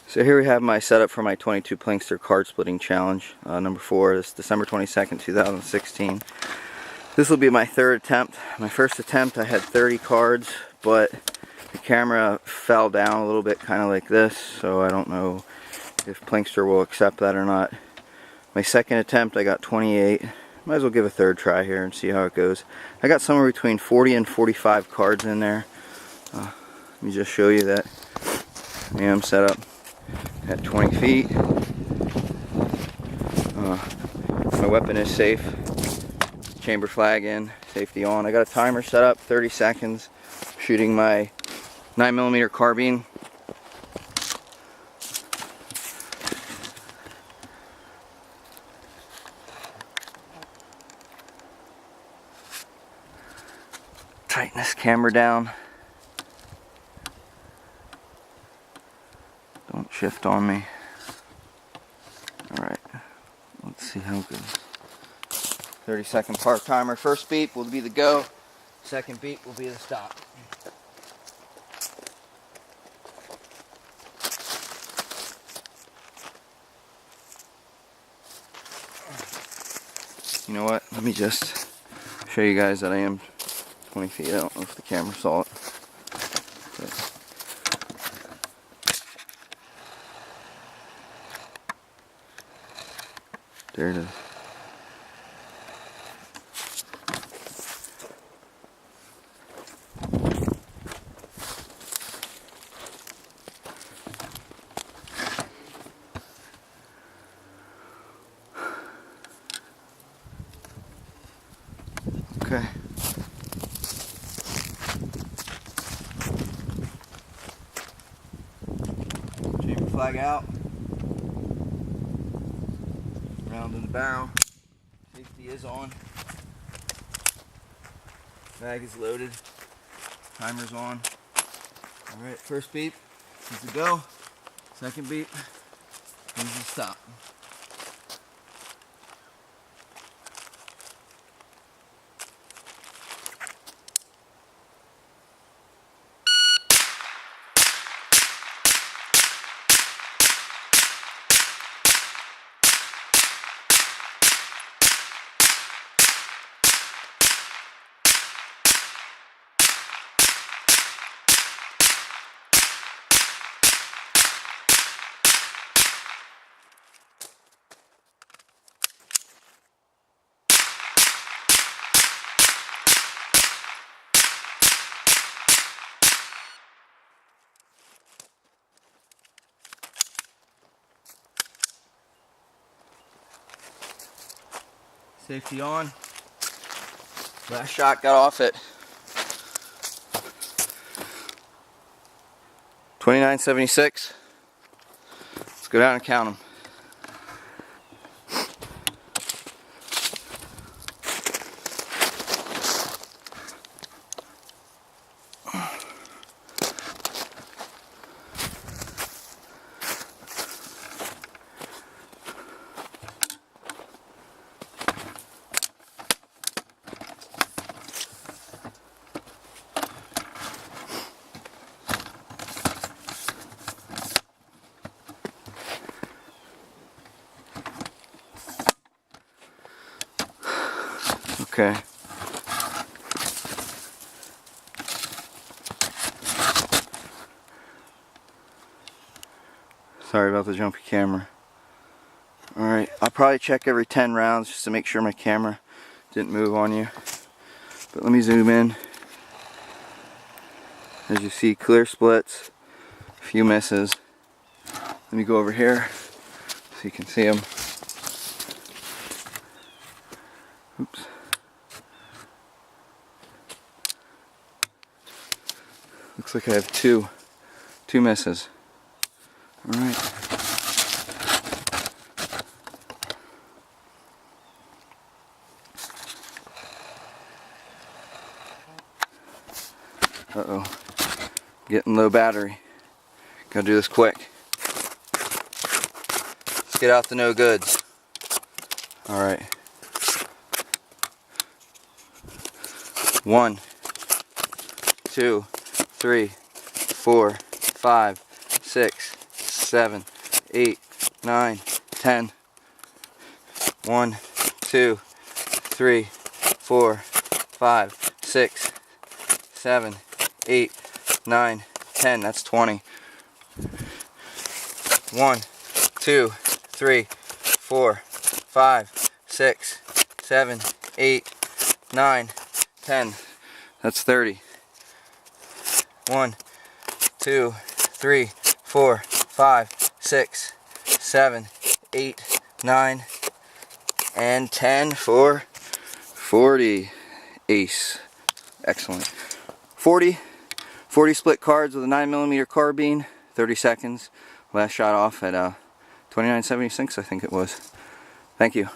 So here we have my setup for my 22Plinkster card splitting challenge, number 4. This is December 22nd, 2016. This will be my third attempt. My first attempt I had 30 cards, but the camera fell down a little bit, kind of like this, so I don't know if Plinkster will accept that or not. My second attempt I got 28. Might as well give a third try here and see how it goes. I got somewhere between 40 and 45 cards in there. Let me just show you that I am set up at 20 feet. My weapon is safe. Chamber flag in, safety on. I got a timer set up, 30 seconds. Shooting my 9mm carbine. Tighten this camera down. Don't shift on me. Alright, let's see how it goes. 30-second part timer. First beep will be the go. Second beep will be the stop. You know what? Let me just show you guys that I am 20 feet. I don't know if the camera saw it. But there it is. Okay. Chamber flag out. Round in the barrel. Safety is on. Bag is loaded. Timer's on. Alright, first beep is the go. Second beep is the stop. Safety on. Last shot got off at 29.76. Let's go down and count them. Okay. Sorry about the jumpy camera. Alright, I'll probably check every 10 rounds just to make sure my camera didn't move on you. But let me zoom in. As you see, clear splits, a few misses. Let me go over here so you can see them. Oops. Looks like I have two misses. Alright. Uh-oh. Getting low battery. Gotta do this quick. Let's get out the no goods. Alright. 1, 2, 3, 4, 5, 6, 7, 8, 9, 10. 1, 2, 3, 4, 5, 6, 7, 8, 9, 10. That's 20. 1, 2, 3, 4, 5, 6, 7, 8, 9, 10. That's 30. 1, 2, 3, 4, 5, 6, 7, 8, 9, and 10 for 40. Ace. Excellent. 40 split cards with a 9mm carbine. 30 seconds. Last shot off at 29.76, I think it was. Thank you.